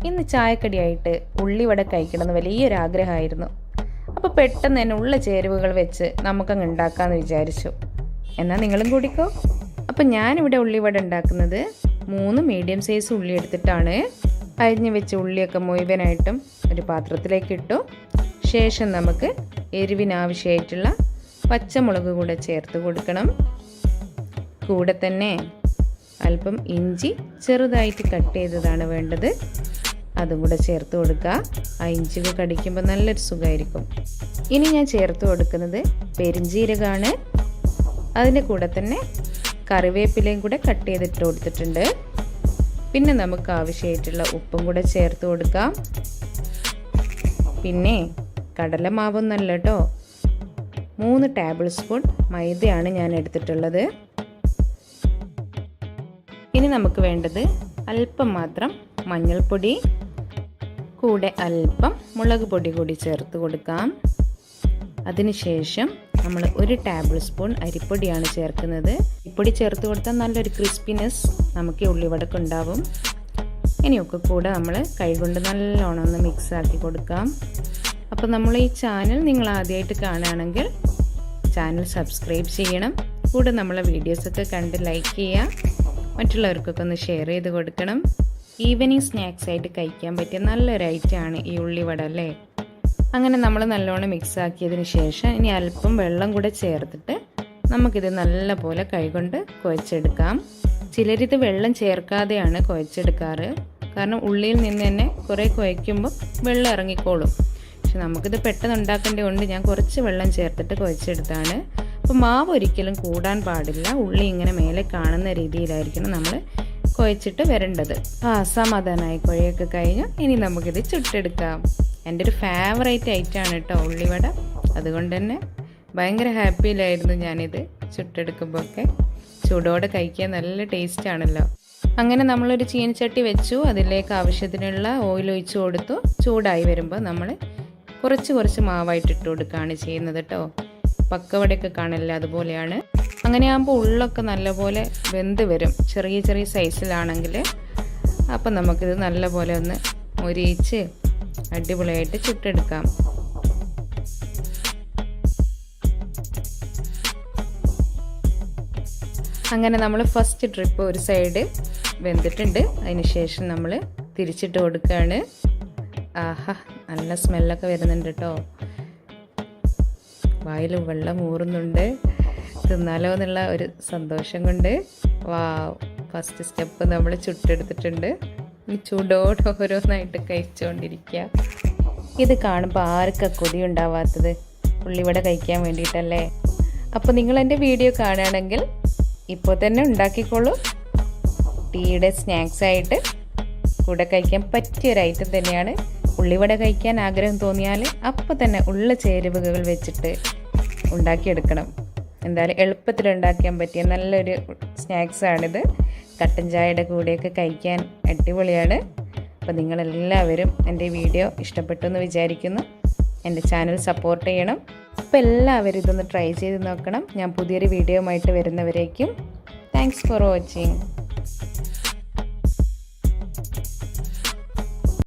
ഇന്ന് ചായക്കടിയായിട്ട് ഉള്ളിവട കഴിക്കണമെന്ന് വലിയൊരു ആഗ്രഹമായിരുന്നു. അപ്പോൾ പെട്ടെന്ന് തന്നെ ഉള്ള ചേരുവകൾ വെച്ച് നമുക്കങ്ങ് ഉണ്ടാക്കാമെന്ന് വിചാരിച്ചു. എന്നാൽ നിങ്ങളും കൂടിക്കോ. അപ്പം ഞാനിവിടെ ഉള്ളിവട ഉണ്ടാക്കുന്നത് 3 മീഡിയം സൈസ് ഉള്ളി എടുത്തിട്ടാണ്. അരിഞ്ഞ് വെച്ച ഉള്ളിയൊക്കെ മുഴുവനായിട്ടും ഒരു പാത്രത്തിലേക്ക് ഇട്ടു. ശേഷം നമുക്ക് എരിവിനാവശ്യമായിട്ടുള്ള പച്ചമുളക് കൂടെ ചേർത്ത് കൊടുക്കണം. കൂടെ തന്നെ അല്പം ഇഞ്ചി ചെറുതായിട്ട് കട്ട് ചെയ്തതാണ് വേണ്ടത്, അതും കൂടെ ചേർത്ത് കൊടുക്കുക. ആ ഇഞ്ചി കടിക്കുമ്പോൾ നല്ലൊരു സുഖമായിരിക്കും. ഇനി ഞാൻ ചേർത്ത് കൊടുക്കുന്നത് പെരിഞ്ജീരകമാണ്. അതിൻ്റെ കൂടെ തന്നെ കറിവേപ്പിലയും കൂടെ കട്ട് ചെയ്തിട്ട് കൊടുത്തിട്ടുണ്ട്. പിന്നെ നമുക്ക് ആവശ്യമായിട്ടുള്ള ഉപ്പും കൂടെ ചേർത്ത് കൊടുക്കാം. പിന്നെ കടലമാവൊന്നല്ല കേട്ടോ, 3 ടേബിൾ സ്പൂൺ മൈദയാണ് ഞാൻ എടുത്തിട്ടുള്ളത്. ഇനി നമുക്ക് വേണ്ടത് അല്പം മാത്രം മഞ്ഞൾപ്പൊടി, കൂടെ അല്പം മുളക് പൊടി കൂടി ചേർത്ത് കൊടുക്കാം. അതിനുശേഷം നമ്മൾ 1 ടേബിൾ സ്പൂൺ അരിപ്പൊടിയാണ് ചേർക്കുന്നത്. അരിപ്പൊടി ചേർത്ത് കൊടുത്താൽ നല്ലൊരു ക്രിസ്പിനെസ് നമുക്ക് ഉള്ളിവടക്ക് ഉണ്ടാവും. ഇനിയൊക്കെ കൂടെ നമ്മൾ കൈകൊണ്ട് നല്ലോണം ഒന്ന് മിക്സ് ആക്കി കൊടുക്കാം. അപ്പോൾ നമ്മൾ ഈ ചാനൽ നിങ്ങൾ ആദ്യമായിട്ട് കാണുകയാണെങ്കിൽ ചാനൽ സബ്സ്ക്രൈബ് ചെയ്യണം. കൂടെ നമ്മളെ വീഡിയോസൊക്കെ കണ്ട് ലൈക്ക് ചെയ്യുക. മറ്റുള്ളവർക്കൊക്കെ ഒന്ന് ഷെയർ ചെയ്ത് കൊടുക്കണം. ഈവനിങ് സ്നാക്സ് ആയിട്ട് കഴിക്കാൻ പറ്റിയ നല്ലൊരു ഐറ്റമാണ് ഈ ഉള്ളിവട അല്ലേ. അങ്ങനെ നമ്മൾ നല്ലോണം മിക്സ് ആക്കിയതിന് ശേഷം ഇനി അല്പം വെള്ളം കൂടെ ചേർത്തിട്ട് നമുക്കിത് നല്ലപോലെ കൈകൊണ്ട് കുഴച്ചെടുക്കാം. ചിലരിത് വെള്ളം ചേർക്കാതെയാണ് കുഴച്ചെടുക്കാറ്. കാരണം ഉള്ളിയിൽ നിന്ന് തന്നെ കുറേ കുഴയ്ക്കുമ്പോൾ വെള്ളം ഇറങ്ങിക്കോളും. പക്ഷെ നമുക്കിത് പെട്ടെന്ന് ഉണ്ടാക്കേണ്ടതുകൊണ്ട് ഞാൻ കുറച്ച് വെള്ളം ചേർത്തിട്ട് കുഴച്ചെടുത്താണ്. അപ്പോൾ മാവ് ഒരിക്കലും കൂടാൻ പാടില്ല. ഉള്ളി ഇങ്ങനെ മേലെ കാണുന്ന രീതിയിലായിരിക്കണം നമ്മൾ കുഴച്ചിട്ട് വരേണ്ടത്. സമാധാനമായി കുഴയൊക്കെ കഴിഞ്ഞു. ഇനി നമുക്കിത് ചുട്ടെടുക്കാം. എൻ്റെ ഒരു ഫേവറേറ്റ് ഐറ്റമാണ് കേട്ടോ ഉള്ളിവട. അതുകൊണ്ട് തന്നെ ഭയങ്കര ഹാപ്പിയിലായിരുന്നു ഞാനിത് ചുട്ടെടുക്കുമ്പോൾ ഒക്കെ. ചൂടോടെ കഴിക്കാൻ നല്ല ടേസ്റ്റ് ആണല്ലോ. അങ്ങനെ നമ്മളൊരു ചീനച്ചട്ടി വെച്ചു. അതിലേക്ക് ആവശ്യത്തിനുള്ള ഓയിൽ ഒഴിച്ചു കൊടുത്തു. ചൂടായി വരുമ്പോൾ നമ്മൾ കുറച്ച് മാവായിട്ട് ഇട്ട് കൊടുക്കുകയാണ് ചെയ്യുന്നത് കേട്ടോ. പക്കവടയൊക്കെ കാണില്ല, അതുപോലെയാണ്. അങ്ങനെ ആകുമ്പോൾ ഉള്ളൊക്കെ നല്ലപോലെ വെന്ത് വരും, ചെറിയ സൈസിലാണെങ്കിൽ. അപ്പം നമുക്കിത് നല്ലപോലെ ഒന്ന് മൊരിയിച്ച് അടിപൊളിയായിട്ട് ചുട്ടെടുക്കാം. അങ്ങനെ നമ്മൾ ഫസ്റ്റ് ട്രിപ്പ് ഒരു സൈഡ് വെന്തിട്ടുണ്ട്. അതിന് ശേഷം നമ്മൾ തിരിച്ചിട്ട് കൊടുക്കുകയാണ്. ആഹാ, നല്ല സ്മെല്ലൊക്കെ വരുന്നുണ്ട് കേട്ടോ. വായിൽ വെള്ളം ഊറുന്നുണ്ട്. തിന്നാലോ എന്നുള്ള ഒരു സന്തോഷം കൊണ്ട്. ഫസ്റ്റ് സ്റ്റെപ്പ് നമ്മൾ ചുട്ടെടുത്തിട്ടുണ്ട്. ഇനി ചൂടോടെ ഓരോന്നായിട്ട് കഴിച്ചുകൊണ്ടിരിക്കുക. ഇത് കാണുമ്പോൾ ആർക്കാ കൊതി ഉണ്ടാവാത്തത് ഉള്ളിവട കഴിക്കാൻ വേണ്ടിയിട്ടല്ലേ. അപ്പോൾ നിങ്ങൾ എൻ്റെ വീഡിയോ കാണുകയാണെങ്കിൽ ഇപ്പോൾ തന്നെ ഉണ്ടാക്കിക്കോളൂ. ടീയുടെ സ്നാക്സ് ആയിട്ട് കൂടെ കഴിക്കാൻ പറ്റിയൊരു ഐറ്റം തന്നെയാണ്. ഉള്ളിവട കഴിക്കാൻ ആഗ്രഹം തോന്നിയാൽ അപ്പോൾ തന്നെ ഉള്ള ചേരുവകൾ വെച്ചിട്ട് ഉണ്ടാക്കിയെടുക്കണം. എന്തായാലും എളുപ്പത്തിൽ ഉണ്ടാക്കാൻ പറ്റിയ നല്ലൊരു സ്നാക്സാണിത്. കട്ടൻ ചായയുടെ കൂടെയൊക്കെ കഴിക്കാൻ അടിപൊളിയാണ്. അപ്പോൾ നിങ്ങളെല്ലാവരും എൻ്റെ വീഡിയോ ഇഷ്ടപ്പെട്ടു എന്ന് വിചാരിക്കുന്നു. എൻ്റെ ചാനൽ സപ്പോർട്ട് ചെയ്യണം. അപ്പോൾ എല്ലാവരും ഇതൊന്ന് ട്രൈ ചെയ്ത് നോക്കണം. ഞാൻ പുതിയൊരു വീഡിയോ ആയിട്ട് വരുന്നവരേക്കും താങ്ക്സ് ഫോർ വാച്ചിങ്.